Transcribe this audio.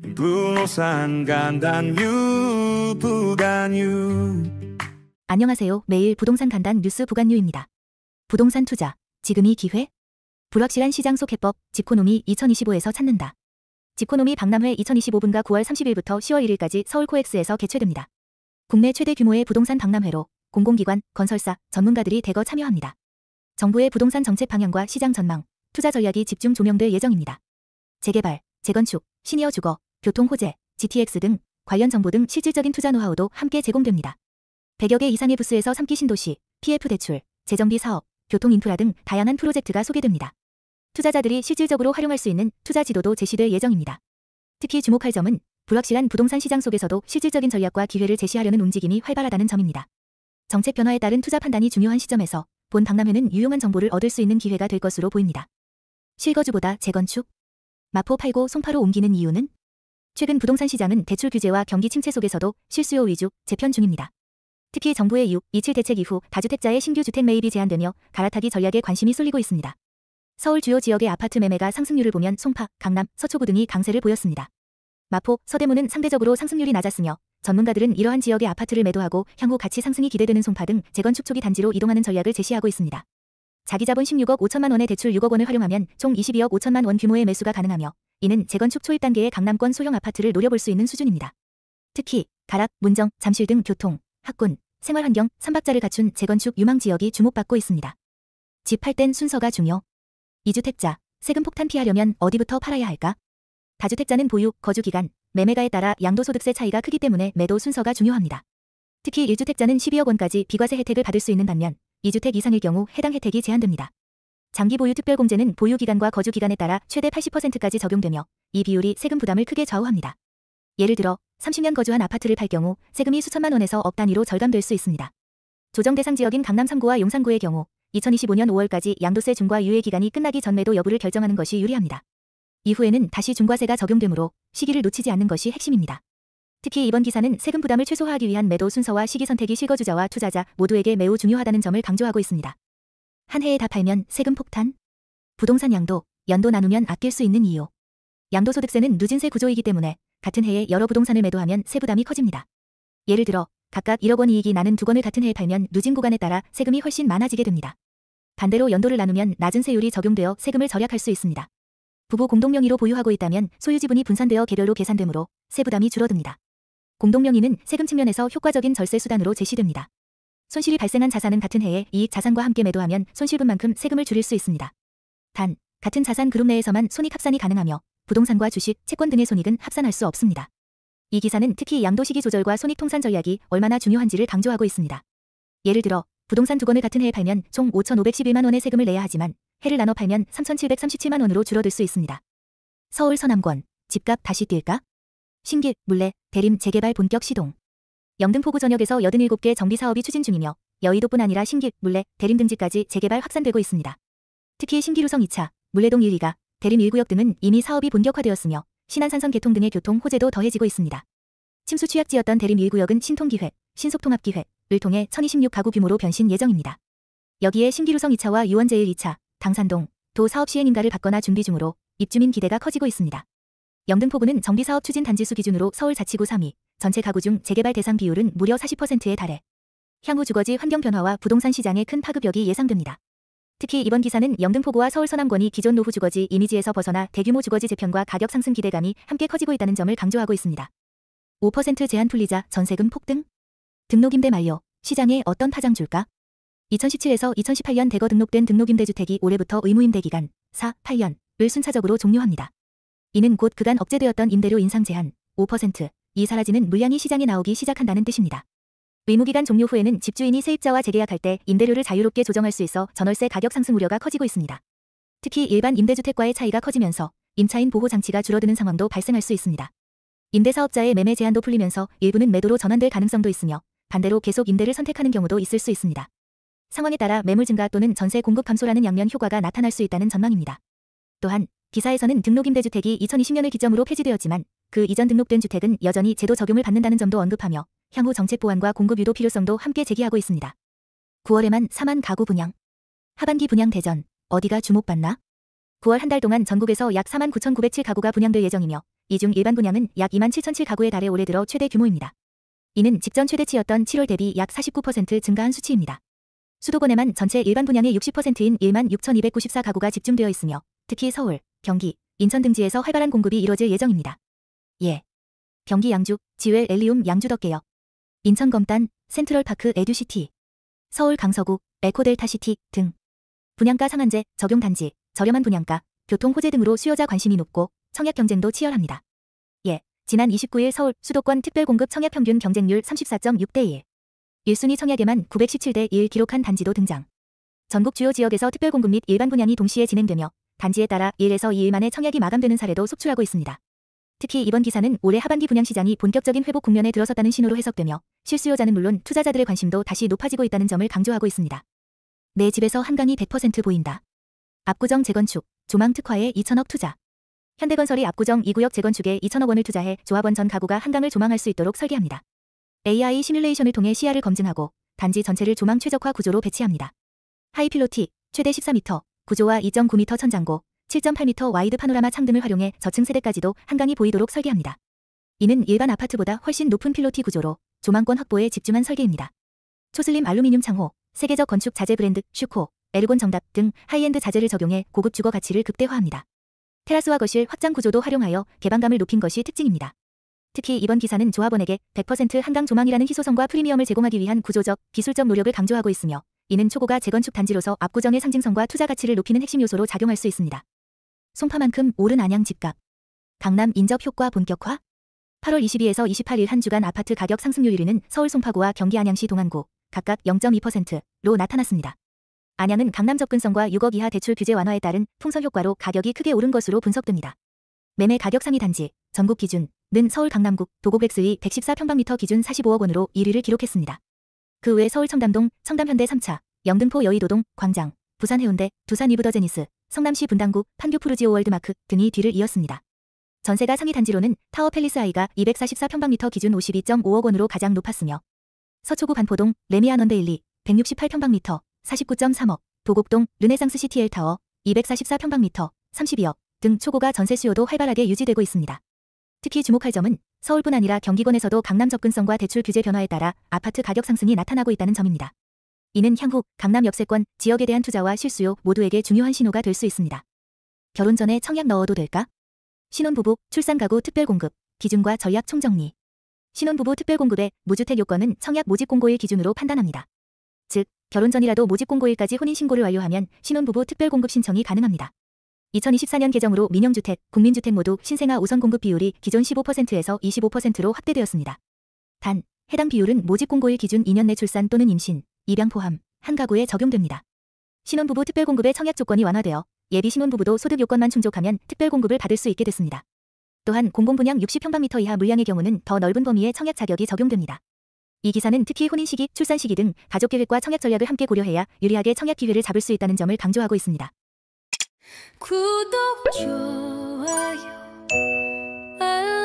부동산 간단 부간유. 안녕하세요. 매일 부동산 간단 뉴스 부간유입니다. 부동산 투자, 지금이 기회? 불확실한 시장 속 해법, 집코노미 2025에서 찾는다. 집코노미 박람회 2025분가 9월 30일부터 10월 1일까지 서울 코엑스에서 개최됩니다. 국내 최대 규모의 부동산 박람회로 공공기관, 건설사, 전문가들이 대거 참여합니다. 정부의 부동산 정책 방향과 시장 전망, 투자 전략이 집중 조명될 예정입니다. 재개발, 재건축, 시니어 주거, 교통 호재, GTX 등 관련 정보 등 실질적인 투자 노하우도 함께 제공됩니다. 100여 개 이상의 부스에서 3기 신도시, PF 대출, 재정비 사업, 교통 인프라 등 다양한 프로젝트가 소개됩니다. 투자자들이 실질적으로 활용할 수 있는 투자 지도도 제시될 예정입니다. 특히 주목할 점은 불확실한 부동산 시장 속에서도 실질적인 전략과 기회를 제시하려는 움직임이 활발하다는 점입니다. 정책 변화에 따른 투자 판단이 중요한 시점에서 본 박람회는 유용한 정보를 얻을 수 있는 기회가 될 것으로 보입니다. 실거주보다 재건축? 마포 팔고 송파로 옮기는 이유는? 최근 부동산 시장은 대출 규제와 경기 침체 속에서도 실수요 위주 재편 중입니다. 특히 정부의 6.27 대책 이후 다주택자의 신규 주택 매입이 제한되며 갈아타기 전략에 관심이 쏠리고 있습니다. 서울 주요 지역의 아파트 매매가 상승률을 보면 송파, 강남, 서초구 등이 강세를 보였습니다. 마포, 서대문은 상대적으로 상승률이 낮았으며 전문가들은 이러한 지역의 아파트를 매도하고 향후 가치 상승이 기대되는 송파 등 재건축 초기 단지로 이동하는 전략을 제시하고 있습니다. 자기자본 16억 5천만 원의 대출 6억 원을 활용하면 총 22억 5천만 원 규모의 매수가 가능하며 이는 재건축 초입 단계의 강남권 소형 아파트를 노려볼 수 있는 수준입니다. 특히 가락, 문정, 잠실 등 교통, 학군, 생활환경, 3박자를 갖춘 재건축 유망 지역이 주목받고 있습니다. 집 팔 땐 순서가 중요. 2주택자, 세금 폭탄 피하려면 어디부터 팔아야 할까? 다주택자는 보유, 거주 기간, 매매가에 따라 양도소득세 차이가 크기 때문에 매도 순서가 중요합니다. 특히 1주택자는 12억 원까지 비과세 혜택을 받을 수 있는 반면 2주택 이상일 경우 해당 혜택이 제한됩니다. 장기 보유 특별공제는 보유 기간과 거주 기간에 따라 최대 80%까지 적용되며 이 비율이 세금 부담을 크게 좌우합니다. 예를 들어 30년 거주한 아파트를 팔 경우 세금이 수천만 원에서 억 단위로 절감될 수 있습니다. 조정 대상 지역인 강남 3구와 용산구의 경우 2025년 5월까지 양도세 중과 유예 기간이 끝나기 전 매도 여부를 결정하는 것이 유리합니다. 이후에는 다시 중과세가 적용되므로 시기를 놓치지 않는 것이 핵심입니다. 특히 이번 기사는 세금 부담을 최소화하기 위한 매도 순서와 시기 선택이 실거주자와 투자자 모두에게 매우 중요하다는 점을 강조하고 있습니다. 한 해에 다 팔면 세금 폭탄? 부동산 양도, 연도 나누면 아낄 수 있는 이유. 양도소득세는 누진세 구조이기 때문에 같은 해에 여러 부동산을 매도하면 세부담이 커집니다. 예를 들어 각각 1억 원 이익이 나는 두 건을 같은 해에 팔면 누진 구간에 따라 세금이 훨씬 많아지게 됩니다. 반대로 연도를 나누면 낮은 세율이 적용되어 세금을 절약할 수 있습니다. 부부 공동명의로 보유하고 있다면 소유 지분이 분산되어 개별로 계산되므로 세부담이 줄어듭니다. 공동명의는 세금 측면에서 효과적인 절세 수단으로 제시됩니다. 손실이 발생한 자산은 같은 해에 이익 자산과 함께 매도하면 손실분만큼 세금을 줄일 수 있습니다. 단, 같은 자산 그룹 내에서만 손익 합산이 가능하며 부동산과 주식, 채권 등의 손익은 합산할 수 없습니다. 이 기사는 특히 양도 시기 조절과 손익 통산 전략이 얼마나 중요한지를 강조하고 있습니다. 예를 들어 부동산 두 건을 같은 해에 팔면 총 5,511만 원의 세금을 내야 하지만 해를 나눠 팔면 3,737만 원으로 줄어들 수 있습니다. 서울 서남권, 집값 다시 뛸까? 신길, 물레, 대림 재개발 본격 시동. 영등포구 전역에서 87개 정비사업이 추진 중이며 여의도뿐 아니라 신길, 물레, 대림 등지까지 재개발 확산되고 있습니다. 특히 신기루성 2차, 물레동 1위가, 대림 1구역 등은 이미 사업이 본격화되었으며 신안산선 개통 등의 교통 호재도 더해지고 있습니다. 침수 취약지였던 대림 1구역은 신통기획, 신속통합기획을 통해 1026가구 규모로 변신 예정입니다. 여기에 신기루성 2차와 유원제일 2차, 당산동, 도 사업 시행 인가를 받거나 준비 중으로 입주민 기대가 커지고 있습니다. 영등포구는 정비사업 추진 단지수 기준으로 서울 자치구 3위, 전체 가구 중 재개발 대상 비율은 무려 40%에 달해 향후 주거지 환경 변화와 부동산 시장에 큰 파급력이 예상됩니다. 특히 이번 기사는 영등포구와 서울 서남권이 기존 노후 주거지 이미지에서 벗어나 대규모 주거지 재편과 가격 상승 기대감이 함께 커지고 있다는 점을 강조하고 있습니다. 5% 제한 풀리자 전세금 폭등? 등록임대 만료, 시장에 어떤 파장 줄까? 2017에서 2018년 대거 등록된 등록임대주택이 올해부터 의무임대 기간 4, 8년을 순차적으로 종료합니다. 이는 곧 그간 억제되었던 임대료 인상 제한 5%이 사라지는 물량이 시장에 나오기 시작한다는 뜻입니다. 의무기간 종료 후에는 집주인이 세입자와 재계약할 때 임대료를 자유롭게 조정할 수 있어 전월세 가격 상승 우려가 커지고 있습니다. 특히 일반 임대주택과의 차이가 커지면서 임차인 보호 장치가 줄어드는 상황도 발생할 수 있습니다. 임대사업자의 매매 제한도 풀리면서 일부는 매도로 전환될 가능성도 있으며 반대로 계속 임대를 선택하는 경우도 있을 수 있습니다. 상황에 따라 매물 증가 또는 전세 공급 감소라는 양면 효과가 나타날 수 있다는 전망입니다. 또한 기사에서는 등록임대주택이 2020년을 기점으로 폐지되었지만 그 이전 등록된 주택은 여전히 제도 적용을 받는다는 점도 언급하며 향후 정책 보완과 공급 유도 필요성도 함께 제기하고 있습니다. 9월에만 4만 가구 분양. 하반기 분양 대전, 어디가 주목받나? 9월 한 달 동안 전국에서 약 49,907가구가 분양될 예정이며 이 중 일반 분양은 약 27,007 가구에 달해 올해 들어 최대 규모입니다. 이는 직전 최대치였던 7월 대비 약 49% 증가한 수치입니다. 수도권에만 전체 일반 분양의 60%인 16,294 가구가 집중되어 있으며 특히 서울, 경기, 인천 등지에서 활발한 공급이 이뤄질 예정입니다. 예. 경기 양주, 지웰 엘리움 양주 덕계역, 인천 검단, 센트럴파크 에듀시티, 서울 강서구, 에코델타시티 등. 분양가 상한제, 적용 단지, 저렴한 분양가, 교통 호재 등으로 수요자 관심이 높고 청약 경쟁도 치열합니다. 예. 지난 29일 서울 수도권 특별공급 청약 평균 경쟁률 34.6대 1. 1순위 청약에만 917대 1 기록한 단지도 등장. 전국 주요 지역에서 특별공급 및 일반 분양이 동시에 진행되며 단지에 따라 1에서 2일 만에 청약이 마감되는 사례도 속출하고 있습니다. 특히 이번 기사는 올해 하반기 분양시장이 본격적인 회복 국면에 들어섰다는 신호로 해석되며 실수요자는 물론 투자자들의 관심도 다시 높아지고 있다는 점을 강조하고 있습니다. 내 집에서 한강이 100% 보인다. 압구정 재건축, 조망 특화에 2천억 투자. 현대건설이 압구정 2구역 재건축에 2천억 원을 투자해 조합원 전 가구가 한강을 조망할 수 있도록 설계합니다. AI 시뮬레이션을 통해 시야를 검증하고 단지 전체를 조망 최적화 구조로 배치합니다. 하이필로티, 최대 14m, 구조와 2.9m 천장고, 7.8m 와이드 파노라마 창 등을 활용해 저층 세대까지도 한강이 보이도록 설계합니다. 이는 일반 아파트보다 훨씬 높은 필로티 구조로 조망권 확보에 집중한 설계입니다. 초슬림 알루미늄 창호, 세계적 건축 자재 브랜드 슈코, 에르곤 정답 등 하이엔드 자재를 적용해 고급 주거 가치를 극대화합니다. 테라스와 거실 확장 구조도 활용하여 개방감을 높인 것이 특징입니다. 특히 이번 기사는 조합원에게 100% 한강 조망이라는 희소성과 프리미엄을 제공하기 위한 구조적, 기술적 노력을 강조하고 있으며 이는 초고가 재건축 단지로서 압구정의 상징성과 투자 가치를 높이는 핵심 요소로 작용할 수 있습니다. 송파만큼 오른 안양 집값. 강남 인접 효과 본격화? 8월 22에서 28일 한 주간 아파트 가격 상승률 1위는 서울 송파구와 경기 안양시 동안구 각각 0.2%로 나타났습니다. 안양은 강남 접근성과 6억 이하 대출 규제 완화에 따른 풍선 효과로 가격이 크게 오른 것으로 분석됩니다. 매매 가격 상위 단지, 전국 기준은 서울 강남구, 도곡백스의 114평방미터 기준 45억 원으로 1위를 기록했습니다. 그 외 서울 청담동, 청담현대 3차, 영등포 여의도동, 광장, 부산 해운대, 두산 이브더제니스, 성남시 분당구, 판교 푸르지오 월드마크 등이 뒤를 이었습니다. 전세가 상위 단지로는 타워 팰리스 아이가 244평방미터 기준 52.5억 원으로 가장 높았으며 서초구 반포동, 레미안 언데일리, 168평방미터, 49.3억, 도곡동, 르네상스 시티엘 타워, 244평방미터, 32억 등 초고가 전세 수요도 활발하게 유지되고 있습니다. 특히 주목할 점은 서울뿐 아니라 경기권에서도 강남 접근성과 대출 규제 변화에 따라 아파트 가격 상승이 나타나고 있다는 점입니다. 이는 향후 강남 역세권 지역에 대한 투자와 실수요 모두에게 중요한 신호가 될 수 있습니다. 결혼 전에 청약 넣어도 될까? 신혼부부, 출산가구 특별공급, 기준과 전략 총정리. 신혼부부 특별공급의 무주택 요건은 청약 모집공고일 기준으로 판단합니다. 즉, 결혼 전이라도 모집공고일까지 혼인신고를 완료하면 신혼부부 특별공급 신청이 가능합니다. 2024년 개정으로 민영주택, 국민주택 모두 신생아 우선 공급 비율이 기존 15%에서 25%로 확대되었습니다. 단, 해당 비율은 모집공고일 기준 2년 내 출산 또는 임신, 입양 포함, 한 가구에 적용됩니다. 신혼부부 특별공급의 청약 조건이 완화되어 예비 신혼부부도 소득 요건만 충족하면 특별공급을 받을 수 있게 됐습니다. 또한 공공분양 60평방미터 이하 물량의 경우는 더 넓은 범위의 청약 자격이 적용됩니다. 이 기사는 특히 혼인 시기, 출산 시기 등 가족계획과 청약 전략을 함께 고려해야 유리하게 청약 기회를 잡을 수 있다는 점을 강조하고 있습니다. 구독, 좋아요, 알람